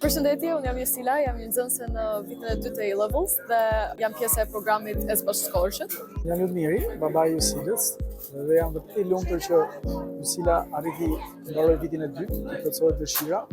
Përshëndetje, unë jam Jesila, jam një nxënëse në vitin e 2 të A-Levels dhe jam pjesë e programit Esbash Scholarship. Jam Ludmiri, baba i Jusilës, dhe jam vërtet i lumtur që Jusila arriti të mbaroj vitin e 2, të plotësohet dëshira.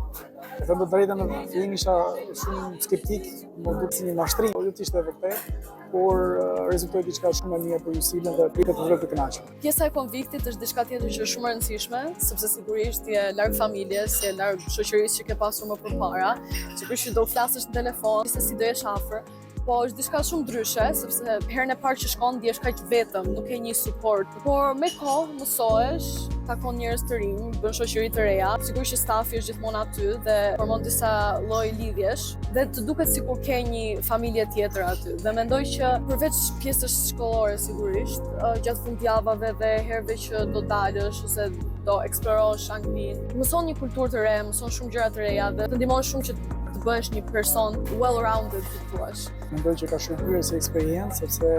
E them të drejtën, në fillim isha shumë skeptik, më duk si një mashtrim, po jo ishte vërtet, por rezultoi diçka shumë e mirë për Jusilën dhe pritet të vërtet të kënaqur. Pjesa e konviktit është diçka tjetër që është shumë e rëndësishme, sepse sigurisht je larg familjes, je larg shoqërisë që ke pasur më përpara. Sigurisht që do flasësh në telefon, se si do jesh afër, po është diçka shumë ndryshe, sepse herën e parë që shkon ndihesh kaq vetëm, nuk ke një suport. Por me kohë mësohesh, takon njerëz të rinj, bën shoqëri të reja. Sigurisht që stafi është gjithmonë aty dhe formon disa lloj lidhjesh dhe të duket sikur ke një familje tjetër aty. Dhe mendoj që përveç pjesës shkollore sigurisht, gjatë fundjavave dhe herëve që do dalësh ose do eksplorosh Anglinë, mëson një kulturë të re, mëson shumë gjëra të reja dhe të ndihmon shumë që të bëhesh një person well-rounded, si thua. Mendoj që ka shumë hyrje si eksperiencë, sepse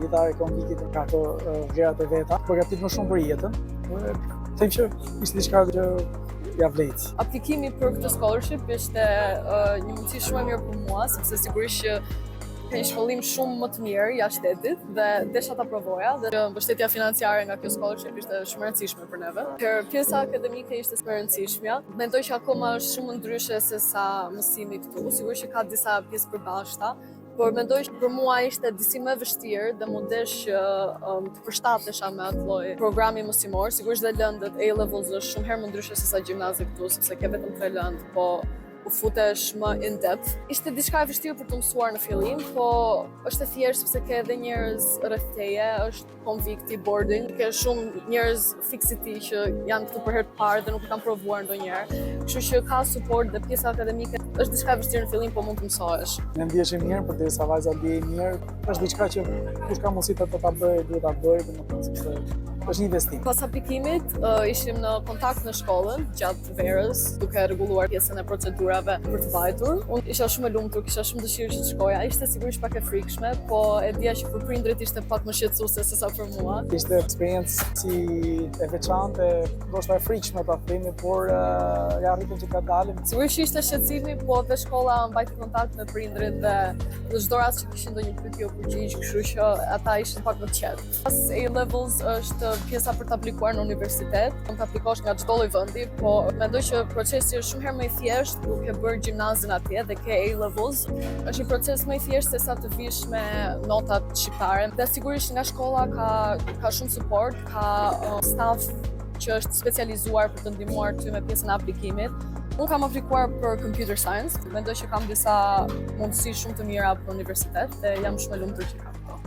jeta e konviktit ka ato vlerat e veta, përgatit më shumë për jetën. Them që ishte diçka që ja vlet. Aplikimi për këtë scholarship ishte një mundësi shumë e mirë për mua, sepse sigurisht që ka një shkollim shumë më të mirë jashtë shtetit dhe desha ta provoja dhe mbështetja financiare nga kjo scholarship ishte shumë e rëndësishme për neve. Për pjesa akademike ishte shumë e rëndësishme. Mendoj që akoma është shumë ndryshe se sa mësimi këtu. Sigurisht që ka disa pjesë përbashkëta, por mendoj që për mua ishte disi më vështirë dhe mundesh të përshtatesha me atë lloj programi mësimor. Sigurisht dhe lëndët A-Levels është shumë herë më ndryshe se sa gjimnazi këtu, sepse ke vetëm 3 lëndë, po u futesh më in depth. Ishte diçka e vështirë për të mësuar në fillim, po është e thjeshtë sepse ke edhe njerëz rreth teje, është convicti boarding, ke shumë njerëz fixiti që janë këtu për herë të parë dhe nuk kanë provuar ndonjëherë. Kështu që ka suport dhe pjesa akademike është diçka e vështirë në fillim, po mund të mësohesh. Ne ndihesh mirë, përderisa vajza ndihej mirë, është diçka që kush ka mundësi të ta bëjë, duhet ta bëjë, domethënë se është një investim. Pas aplikimit ishim në kontakt në shkollën gjatë verës, duke rregulluar pjesën e procedurave për të vajtur. Unë isha shumë e lumtur, kisha shumë dëshirë që të shkoja. Ishte sigurisht pak e frikshme, po e dija që për prindrit ishte pak më shqetësuese se sa për mua. Ishte eksperiencë si e veçantë, ndoshta e frikshme ta themi, por ja arritëm që ta dalim. Sigurisht ishte shqetësimi, po dhe shkolla mbajti kontakt me prindrit dhe çdo rast që kishin ndonjë pyetje o përgjigj, kështu që ata ishin pak më të qetë. Pas A-Levels është pjesa për të aplikuar në universitet, mund të aplikosh nga çdo lloj vendi, po mendoj që procesi është shumë herë më i thjeshtë duke bërë gjimnazin atje dhe ke A-Levels. Është një proces më i thjeshtë se sa të vish me notat shqiptare. Dhe sigurisht nga shkolla ka shumë suport, ka staf që është specializuar për të ndihmuar ty me pjesën e aplikimit. Unë kam aplikuar për computer science, mendoj që kam disa mundësi shumë të mira për universitet dhe jam shumë e lumtur që kam këto.